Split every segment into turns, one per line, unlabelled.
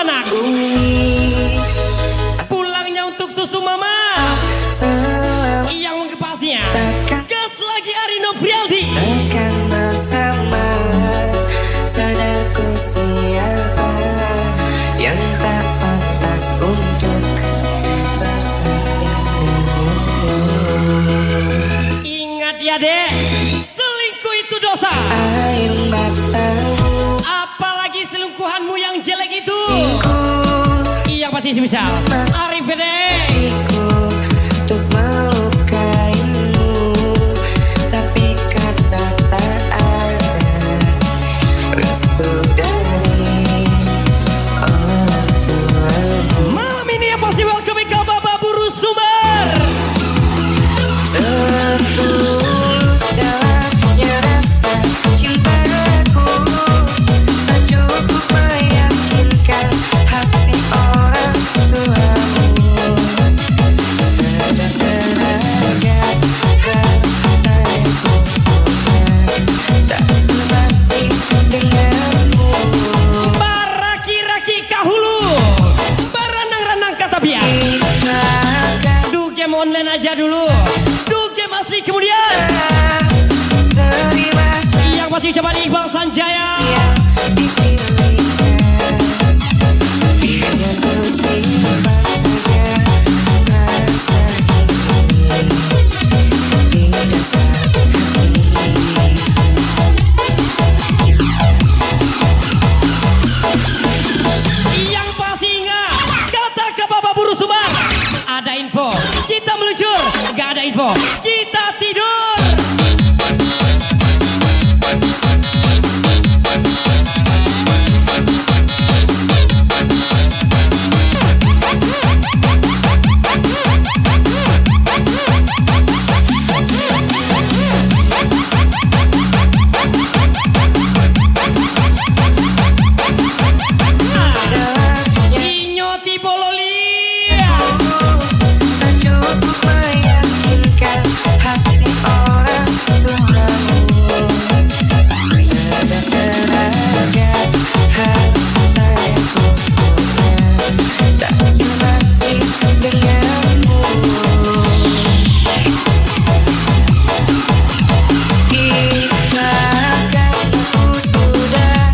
anak. Pulangnya untuk susu mama. Yang mengepasnya gas lagi Arino Frialdi.
Sekan bersama, sadarku siapa yang tak pantas untuk bersama.
Ingat ya dek, selingkuh itu dosa.
Air matamu,
Apalagi selingkuhanmu yang jelek itu. Iya pasti bisa. Arif ya dek.
untuk melukaimu, tapi karena tak ada restu dari orang tuamu.
Malam ini yang pasti welcome ke Bapak Buru Sumber.
Setulus dalamnya rasa cintaku, tak cukup meyakinkan hati orang tuamu. Sedang derajat harta yang punya tak sebanding denganmu.
Baraki-raki kahulu, baranang-ranang kata biar.
Ikhlaskan
Duh game online aja dulu. Duh game asli kemudian.
terima
Yang pasti coba Iqbal Sanjaya.
yang dipilihkan. Biar ku simpan saja rasa ini di dasar hati.
Yang pasti ingat kata ke Bapak Buru Sumber. Ada info, kita meluncur. Gak ada info, kita tidur. Inyoti Bololia.
Tak cukup meyakinkan hati orang tuamu. Sedang derajat harta yang ku punya tak sebanding denganmu. Ikhlaskan, aku sudah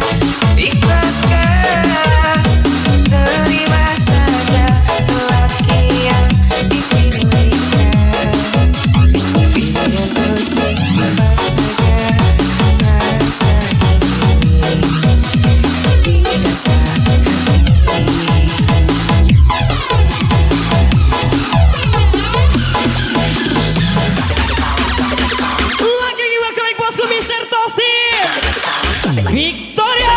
ikhlaskan. Terima saja lelaki yang dipilihkan. Biar ku simpan saja rasa ini di dasar hati.
Lagi welcome bosku Mr. Tosin Victoria.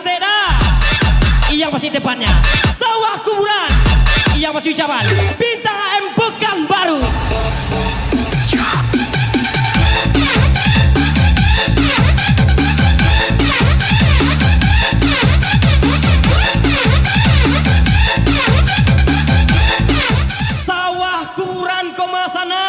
Stay dah. Yang pasti depannya sawah kuburan. Yang pasti ucapan bintang AM Pekanbaru. Sawah kuburan koma sana.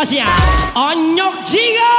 Pasya Onyok Jiga.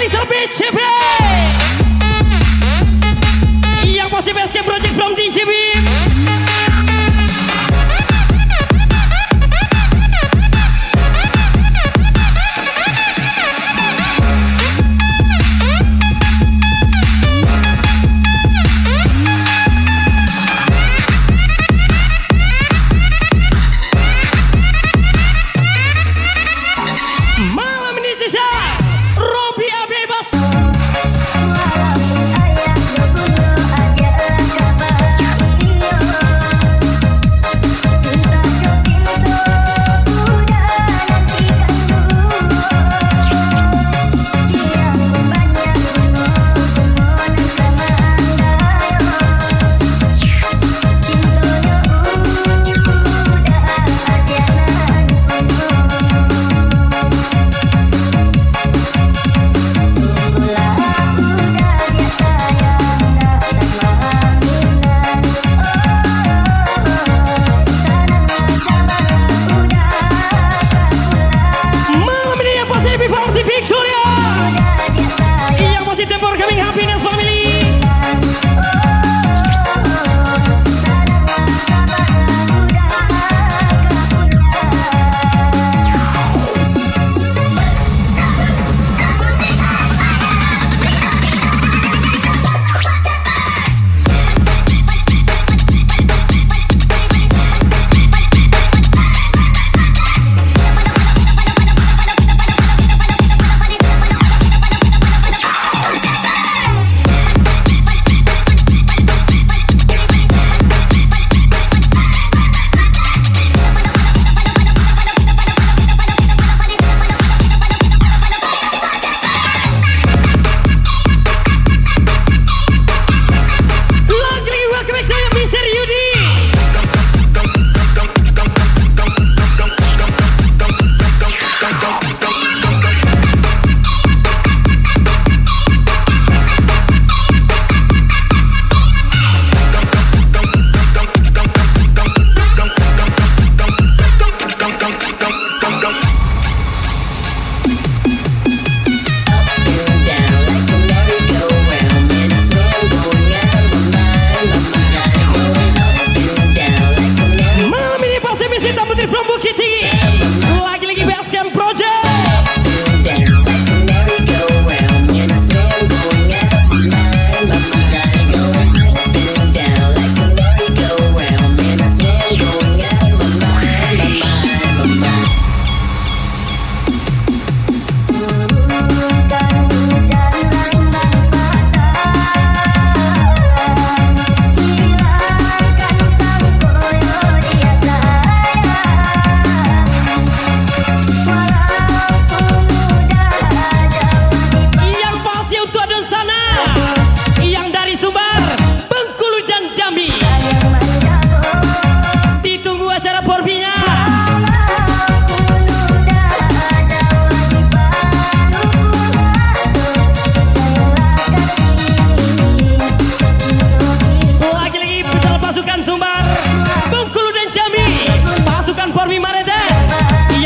Lagi celebrate CB. Yang pasti best game project from DJ Bim. Malam ini sisa Robia bebas.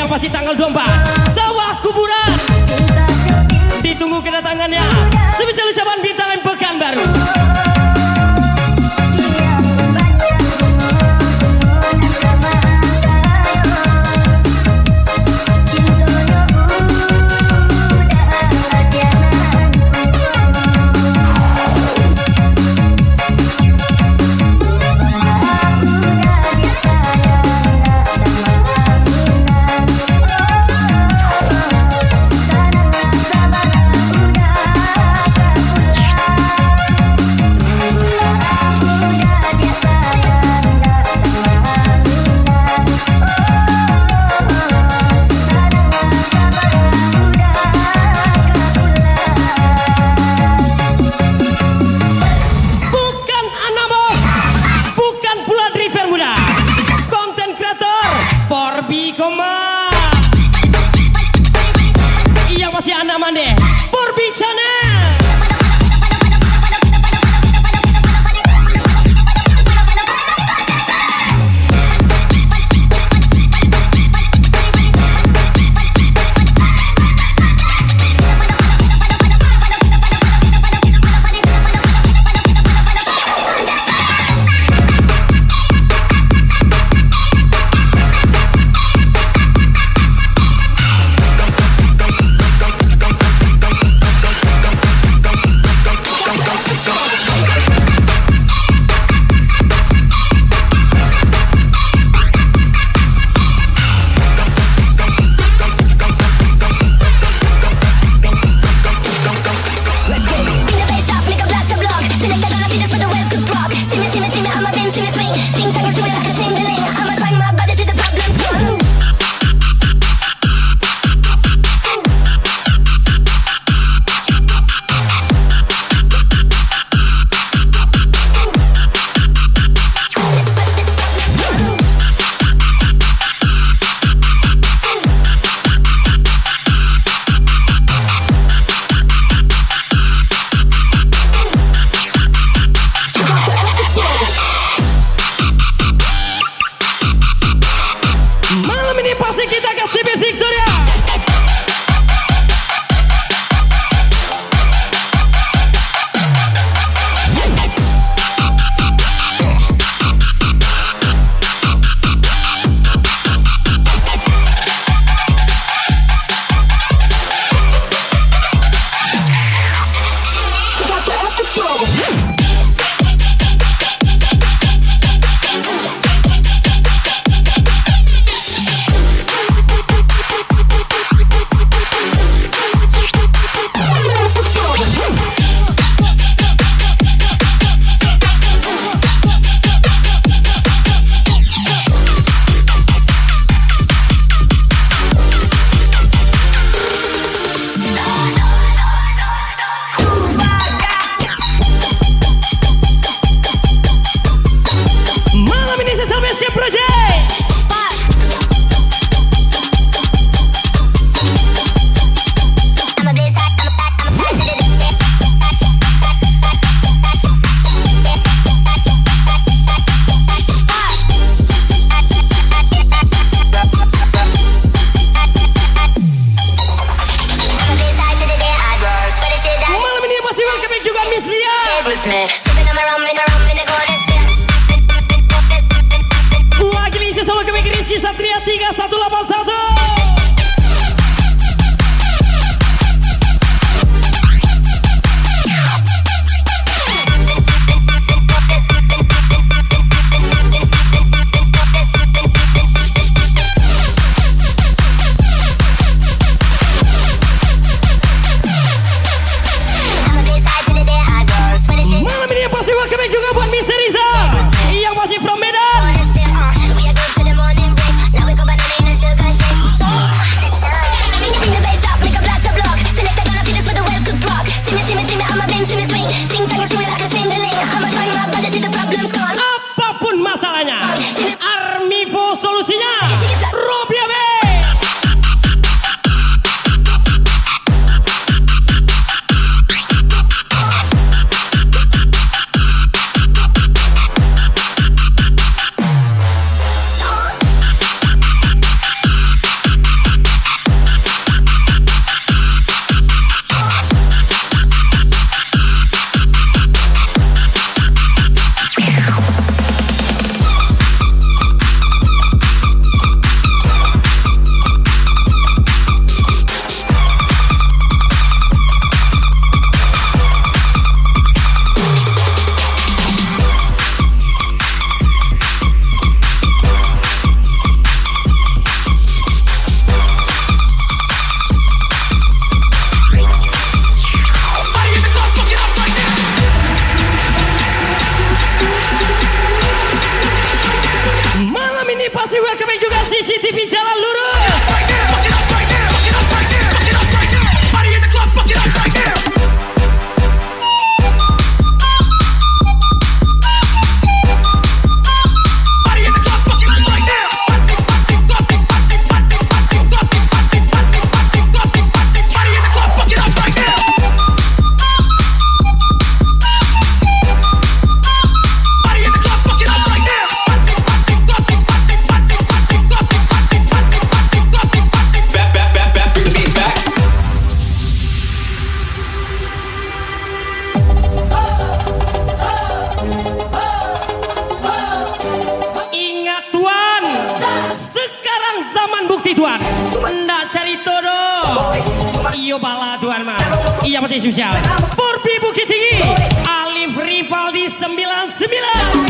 Pasti tanggal 24 Sawah Kuburan. Ditunggu kedatangannya. Spesial ucapan bintangan Pekanbaru. kami juga Miss Lia.
with me. Sipping on my rum in the corner still.
Lagi isi solo kami Rizky Satria 3181. Malam ini yang pasti welcome juga buat Miss Riza yang masih from Medan. Apapun masalahnya, Armivo solusinya. Robia B. Pasti welcome juga CCTV jalan lurus. Tuan, ndak cari todo. Iyo bala tuan mah. Iya masih spesial. Porpi Bukit Tinggi, Alif Rivaldi 99.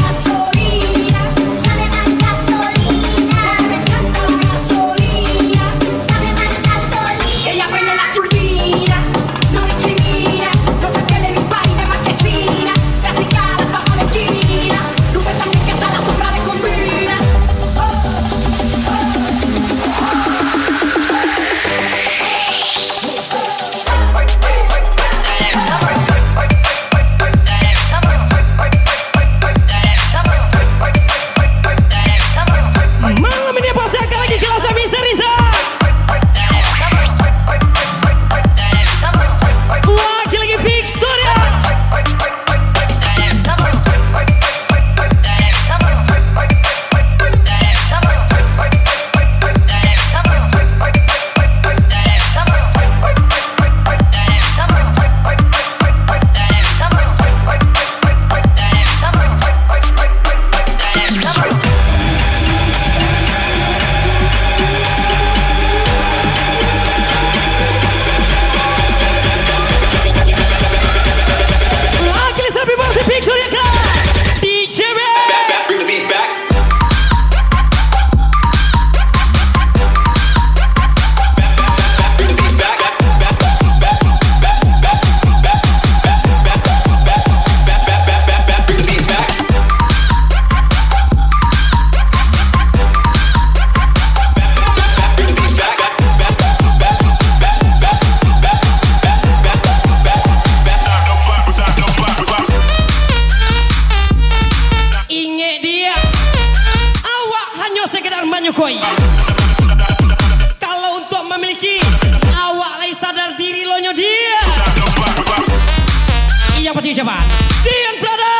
Menyukui. Kalau untuk memiliki awak lai sadar diri lonyo dia. Iya pasti siapa? Dian Prada.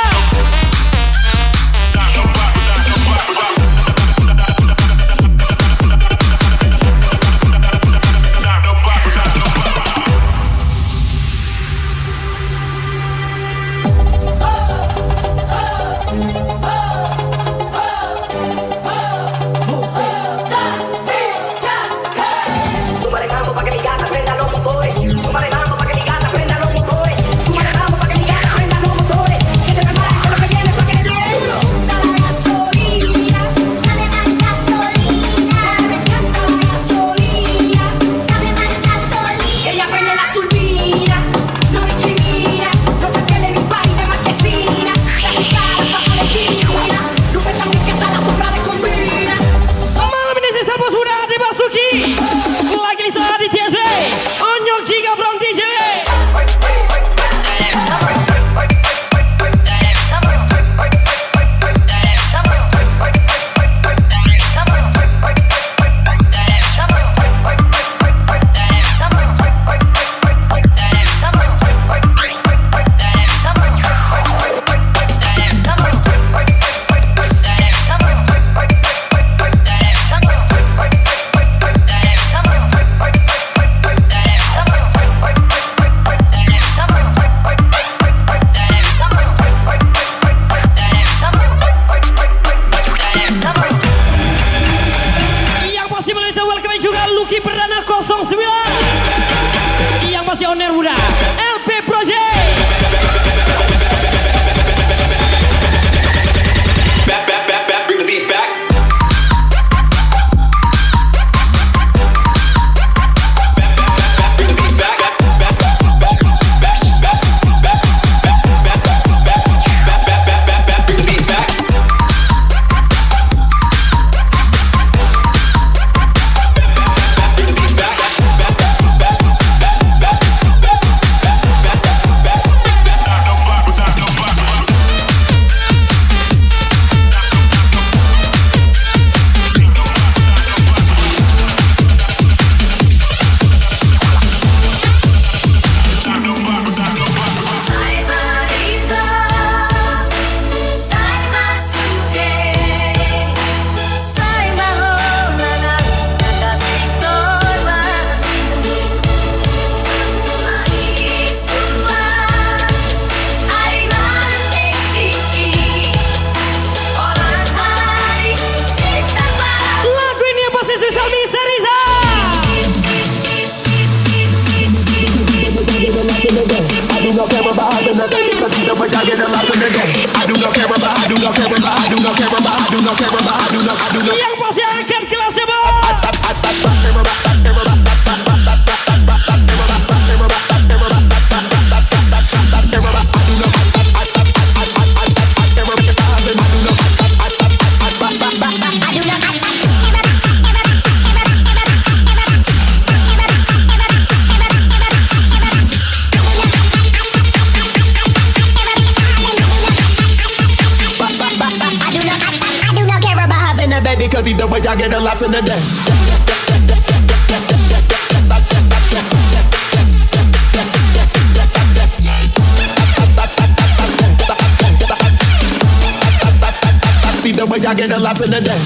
about having a baby, 'cause either way I get a lot in the day. I do not care about, I do not care about, I do not care about, I do not care about, I do not.
Yang pasti angkat kelasnya bos.
Because either way I get a lot in the day. Either way I get a lot in the day.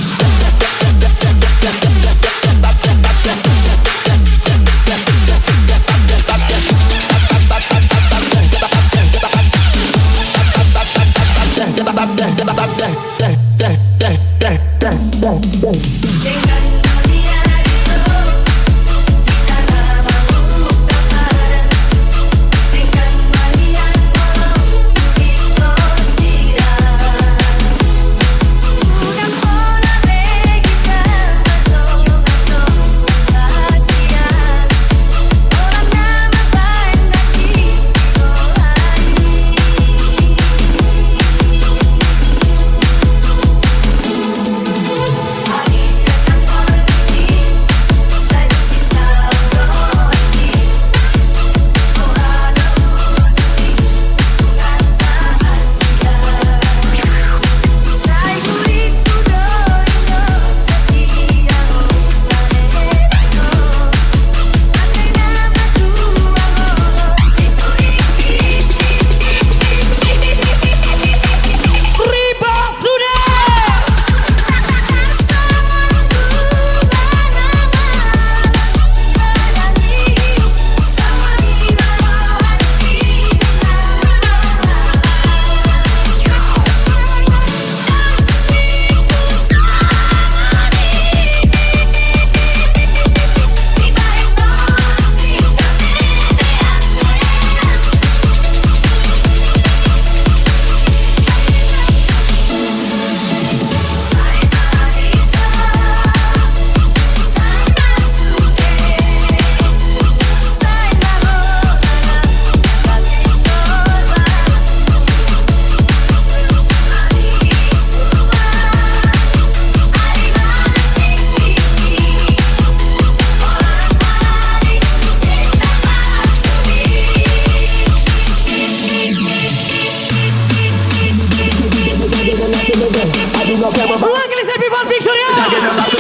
Wakil Sepivan Victoria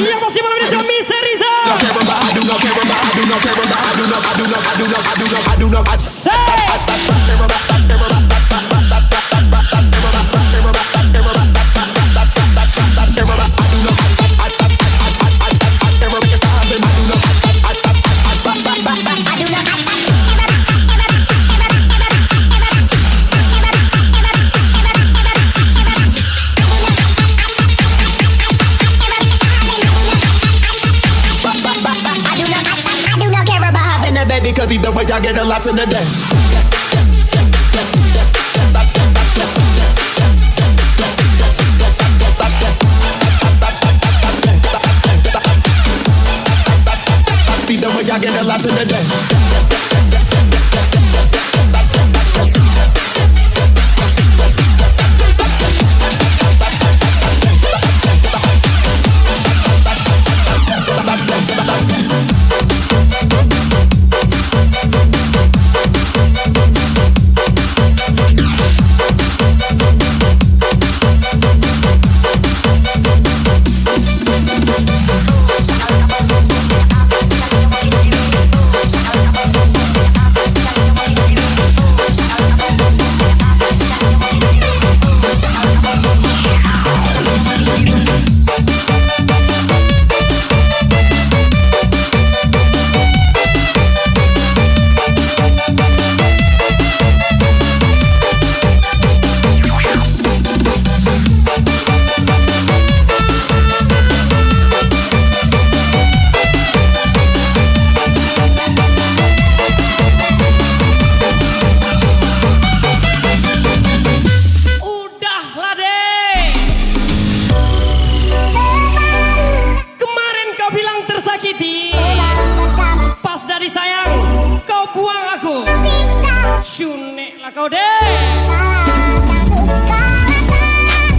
yang masih malam ini ada Mr. Riza.
Because either way I get a lot in the day. Either way I get a lot in the day.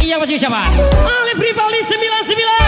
Iya masih siapa? Alif Rivaldi 99.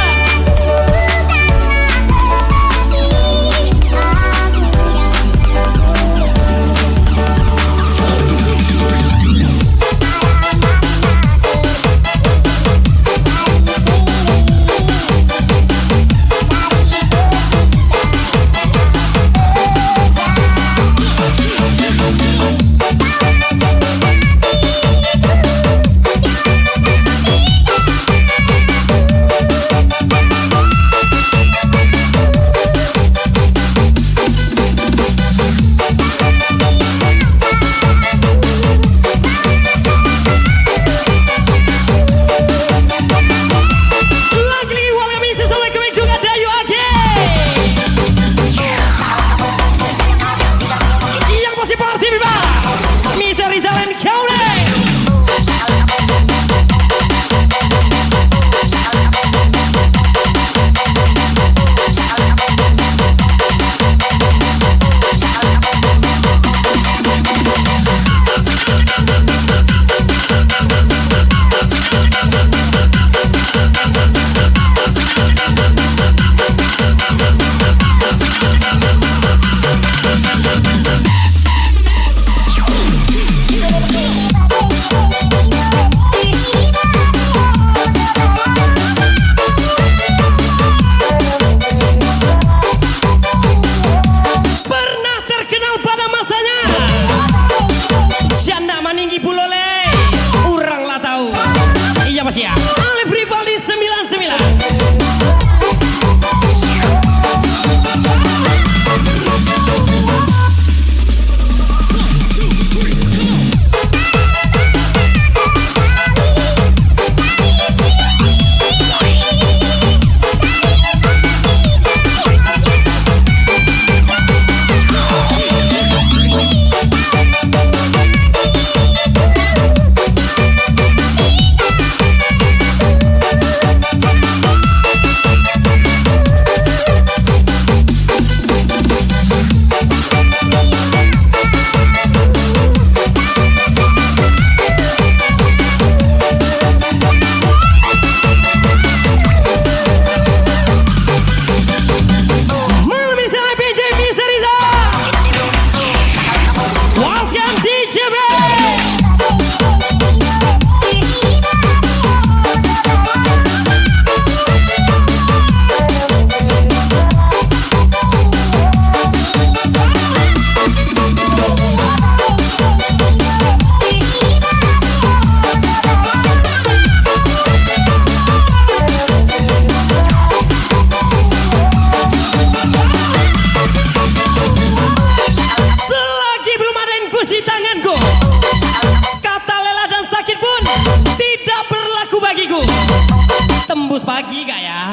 Pagi gak ya?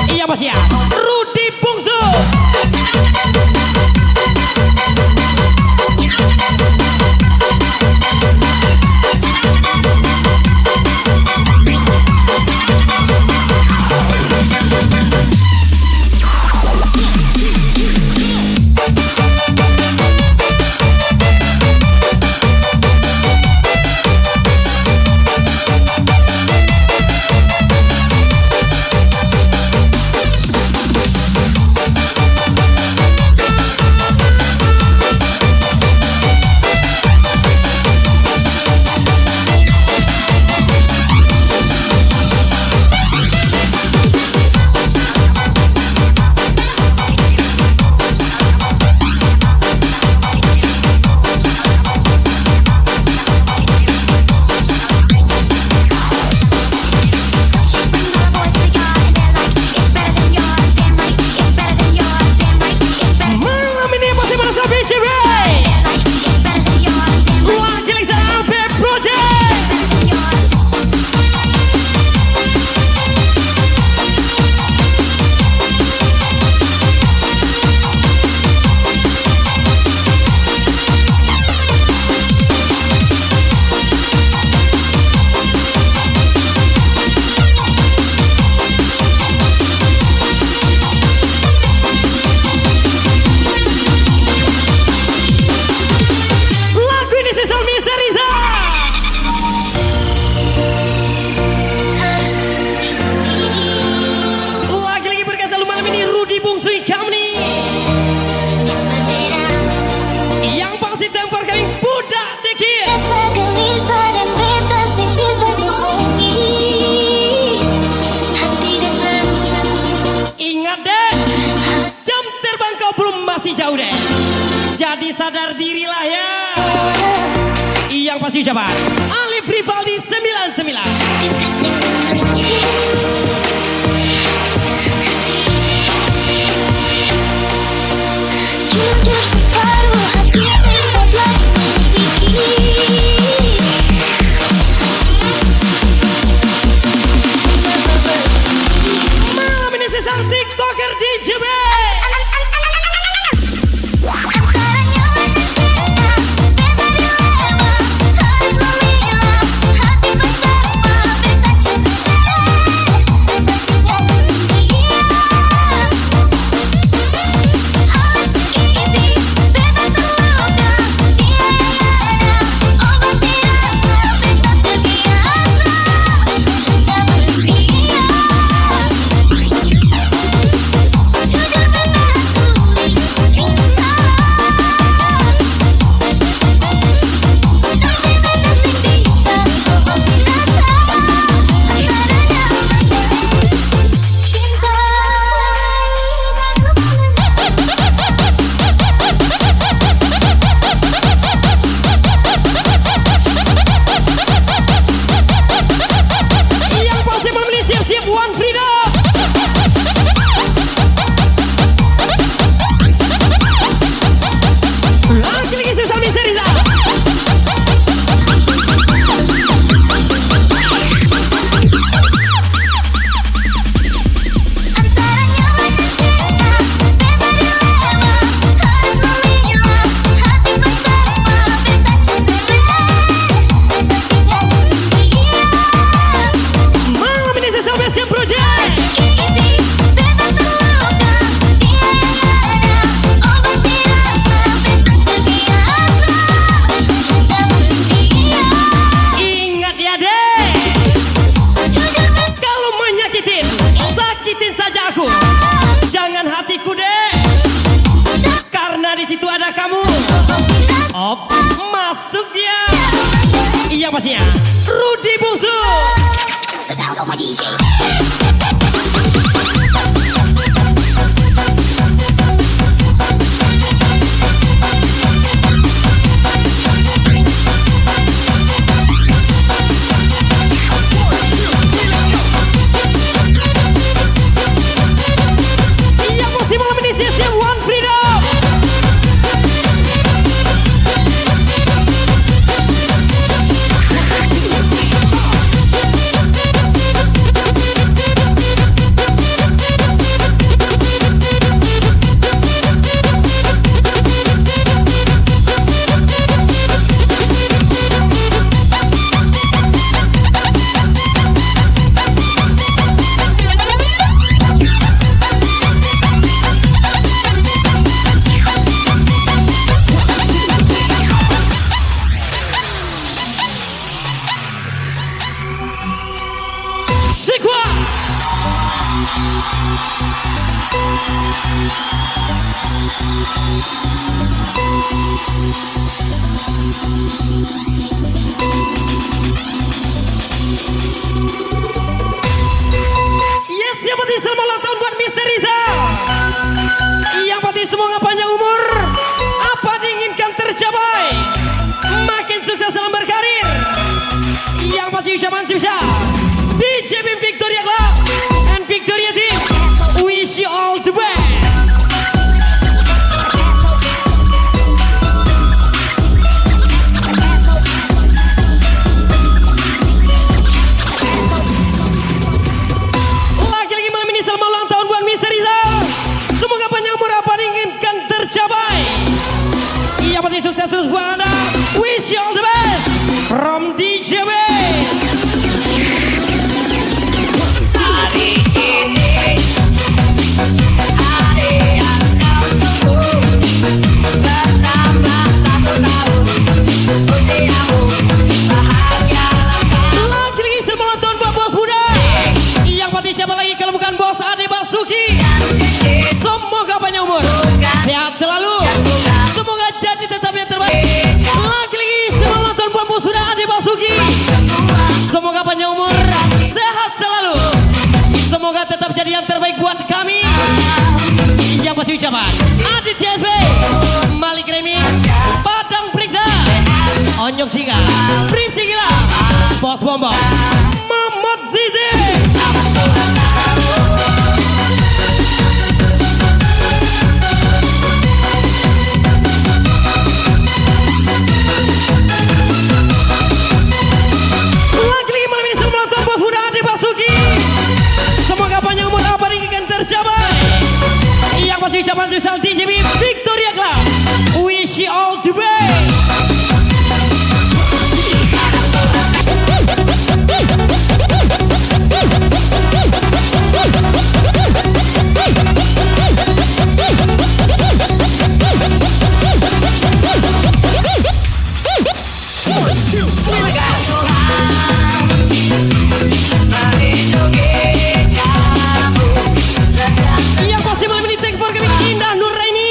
Iya mas ya. Rudi Bungsu. Jadi sadar dirilah ya. Yang pasti ucapan Alif Rivaldi 99.
Jujur separuh hati membuatlah
Malam ini sesang TikToker DJB. Masuk dia. Iya pastinya Rudy Bungsu.
The sound of my DJ.
Iya pasti malam ini siap-siap One Freedom. Yes, yang penting selamat ulang tahun buat Mr. Rizal. Yang penting semoga panjang umur, apa diinginkan tercapai, makin sukses dalam berkarir. Yang pasti ucapan spesial DJ Bim Victoria Club and Victoria Team, wish you all the best. Lagi-lagi malam ini selamat ulang tahun buat Mr. Rizal. Semoga panjang umur, apa diinginkan tercapai. Yang pasti sukses terus buat Anda. Wish you all the best from DJB. Jika Berisi gila Bos Bombo Mamot Zizi. Lagi-lagi malam ini selamat datang Bos Muda Ade Basuki. Semoga panjang umur apa diinginkan tercapai. Yang pasti ucapan spesial DJB Victoria Club. Wish you all the best. Yang pasti malam ini thank for kami Indah Nuraini.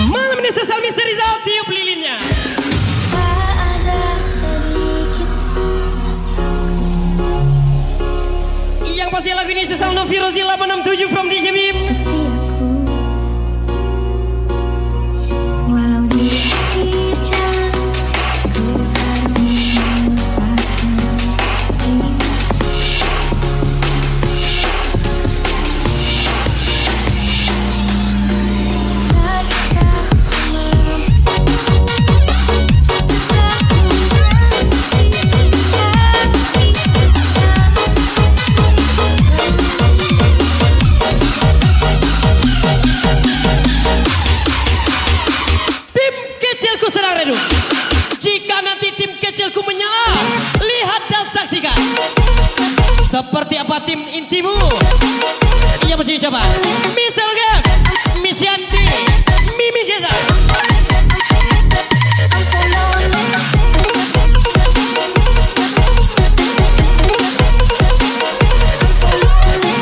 Malam ini sesal misteri Rizal tiup lilinnya.
Tak ada sedikit pun sesalku.
Yang pasti lagu ini sesal Novi Rozi 867 from DJ Bim.
Setiaku, walau di akhir jalan, ku harus melepaskan dirimu.
Tim kecilku sedang redup. Jika nanti tim kecilku menyala, lihat dan saksikan seperti apa tim intimu. Ia mencoba coba Mr. Gap, Miss Yanti, Mimi Geza.
I'm so lonely. I'm so lonely.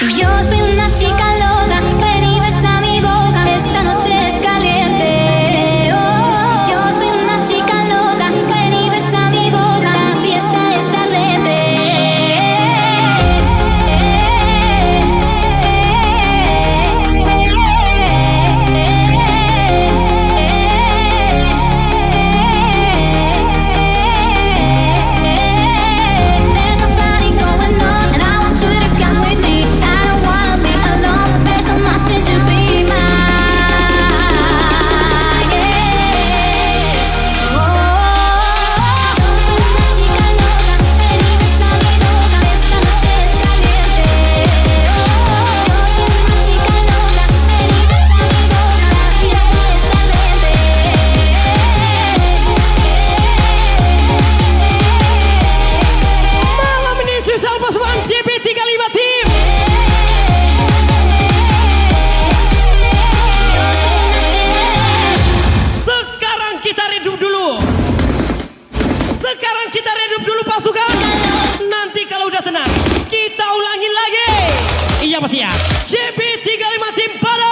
Yo soy una chica loca, ven y besa mi boca, esta noche es caliente. Oh, yo soy una chica loca, ven y besa mi boca, la fiesta es ardiente. There's a party going on and I want you to come with me. I don't wanna be alone, there's so much to be mine. Oh, yo soy una chica loca, ven y besa mi boca, esta noche es caliente. Oh, yo soy una chica loca, ven y besa mi boca, la fiesta es ardiente.
Malam ini spesial pasukan JP35 Team.
Yo soy una chica.
Sekarang kita redup dulu. Sekarang kita redup dulu pasukan. Nanti kalau udah tenang, kita ulangin lagi. Iya pasti ya. JP35 Team pada.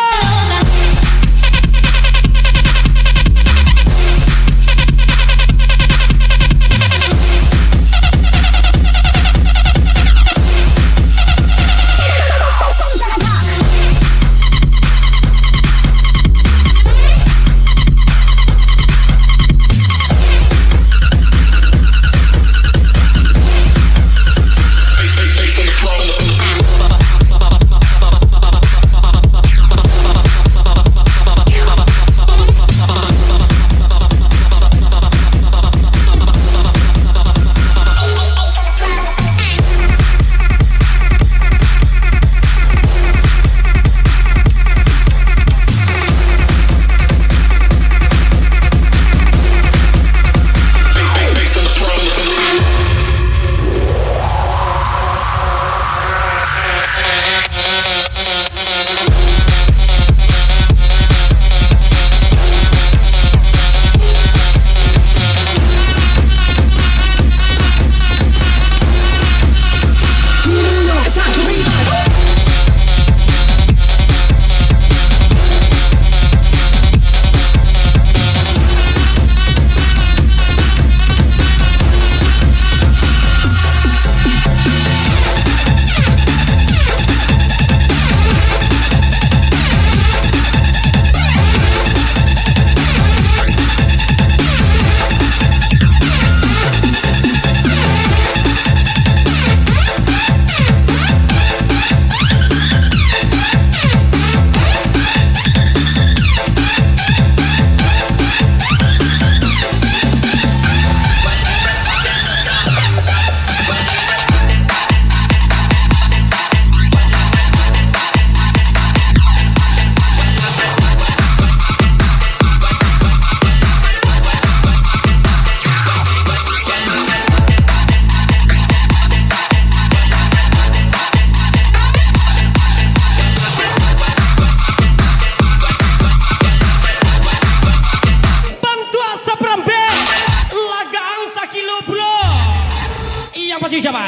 Siapa?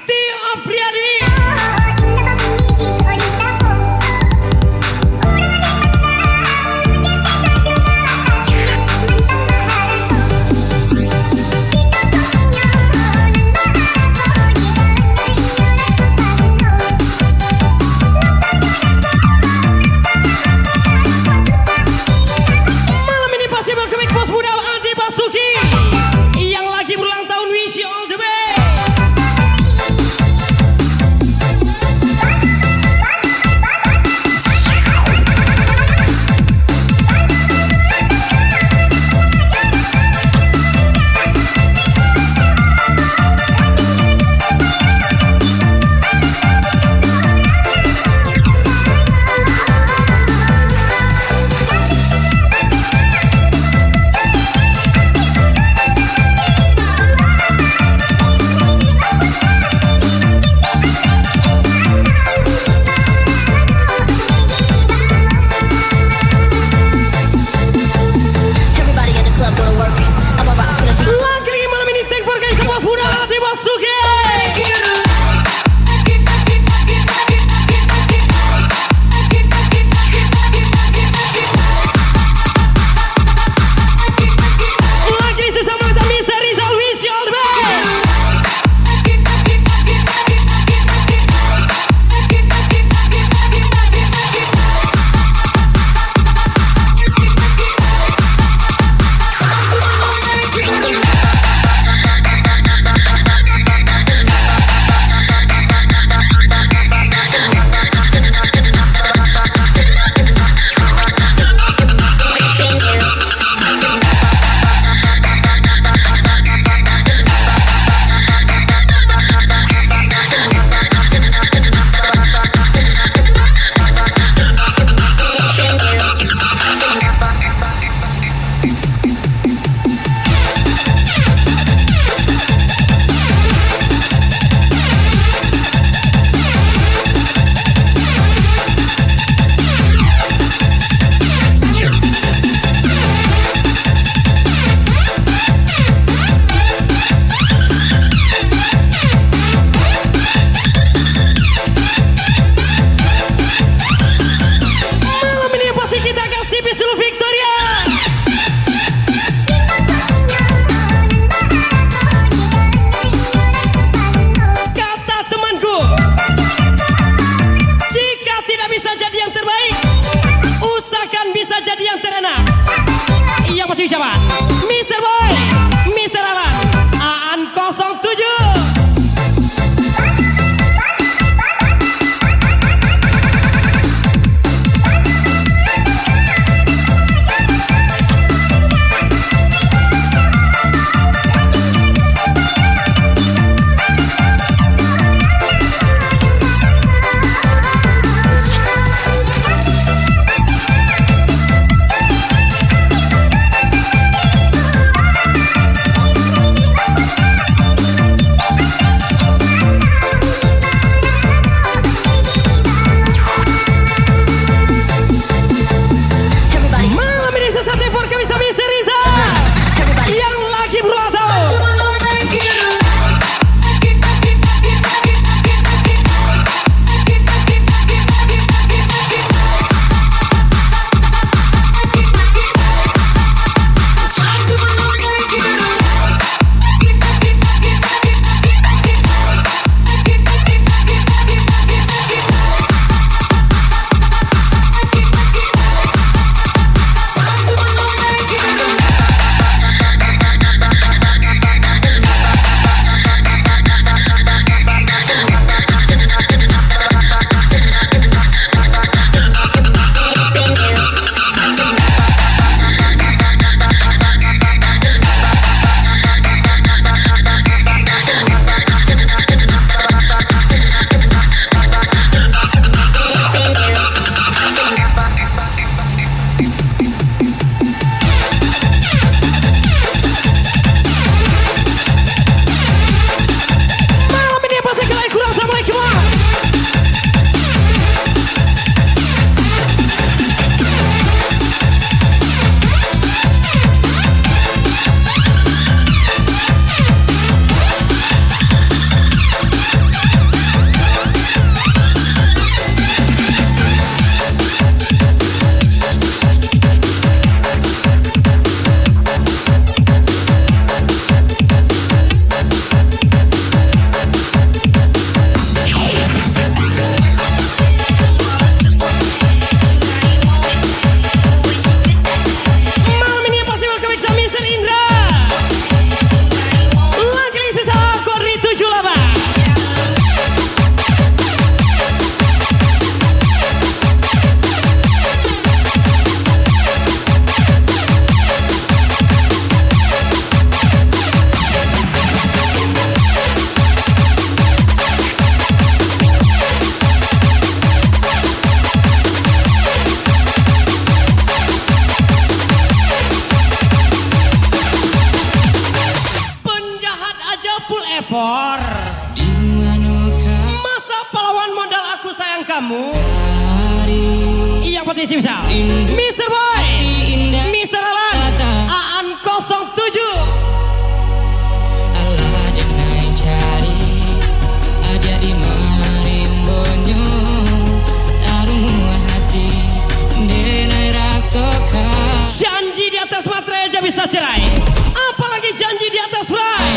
Tio Apriyadi. Malam ini pasti berkemik bos muda Adi Basuki yang lagi berulang tahun. Wish you all the best. baik semua. Epor masa pahlawan modal aku sayang kamu. Yang penting sih bisa Mr. Boy, Mr. Alan, Aan 07.
Allah denai cari ada di marimbonyo arumu hati denai rasokan.
Janji di atas materai aja bisa cerai, apalagi janji di atas rai.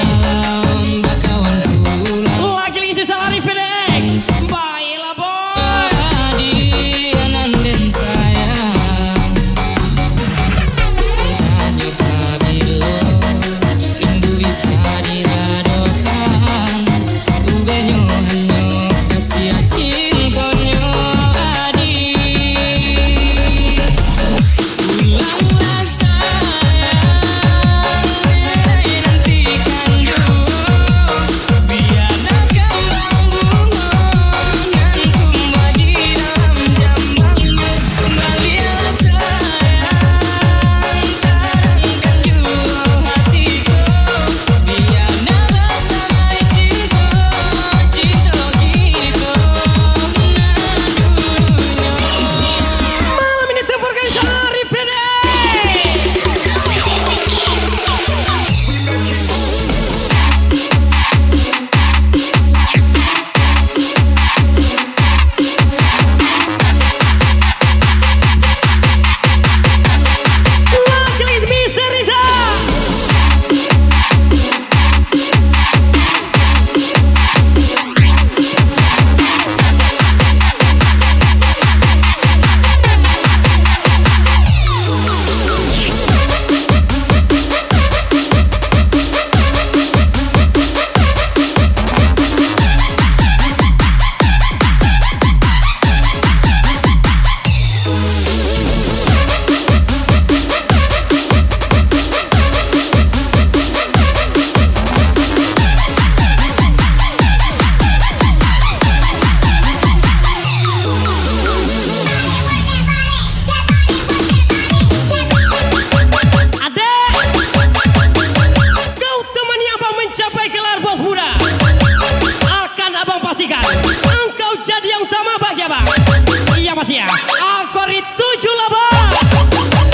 Lagi lagi sisa lari pedek. Baiklah boy.
Adi ananden sayang entah juga bilo rindu bisa diradokan ubenyo hanyo kasih cintonyo adi ulanglah sayang berai nantikan dulu biar nak kembang bunga ngantum badi dalam jambangnya balilah sayang tarangkan jua hatiku biar nak bersama cinta cinta gitu nah dulunya.
Malam ini tempurkan sisa lari pedek. Lagi lagi Mr. Riza. Kau temani abang mencapai gelar bos muda. Akan abang pastikan engkau jadi yang utama bagi abang. Iya pasti ya. Akori 78.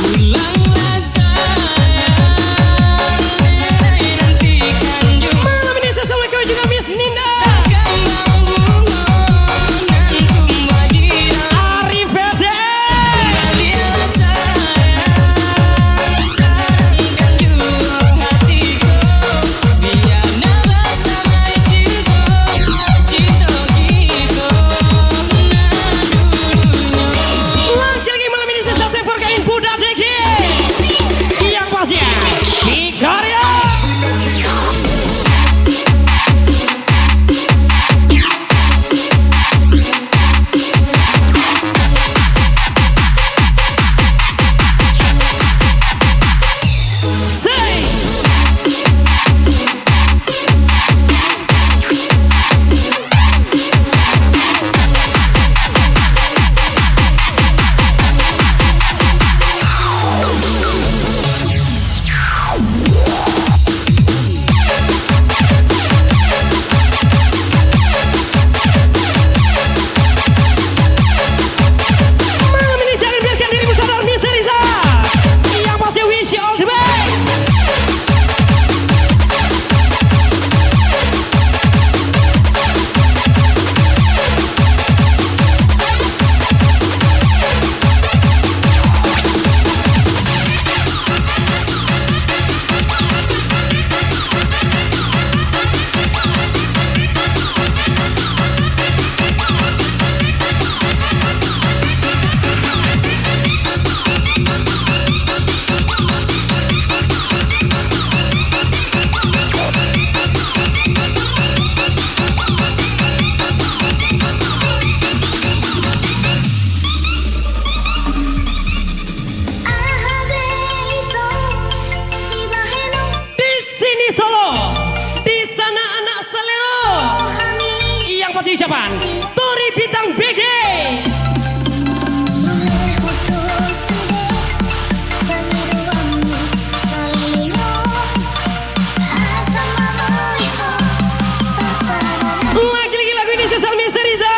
Ulanglah sayang berai nantikan jua
Malam ini saya sama kau juga Miss Ninda.
kembang bunga ngantum badi dalam
Arif Ede.
balilah
bintang BG. Lagi-lagi lagu ini spesial Mr. Riza.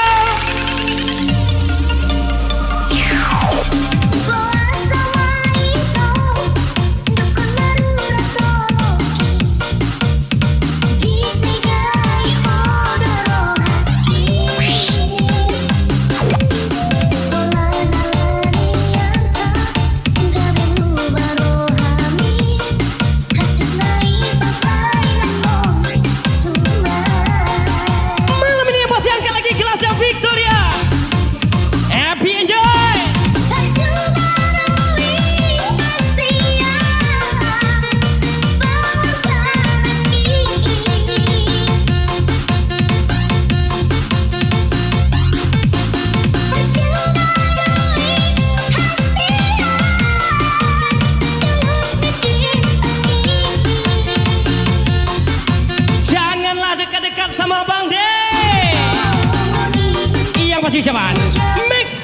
Malam ini yang masih angkat lagi kelasnya Victoria. Happy enjoy. Janganlah dekat-dekat sama Bang De. Yang masih jaman. Mix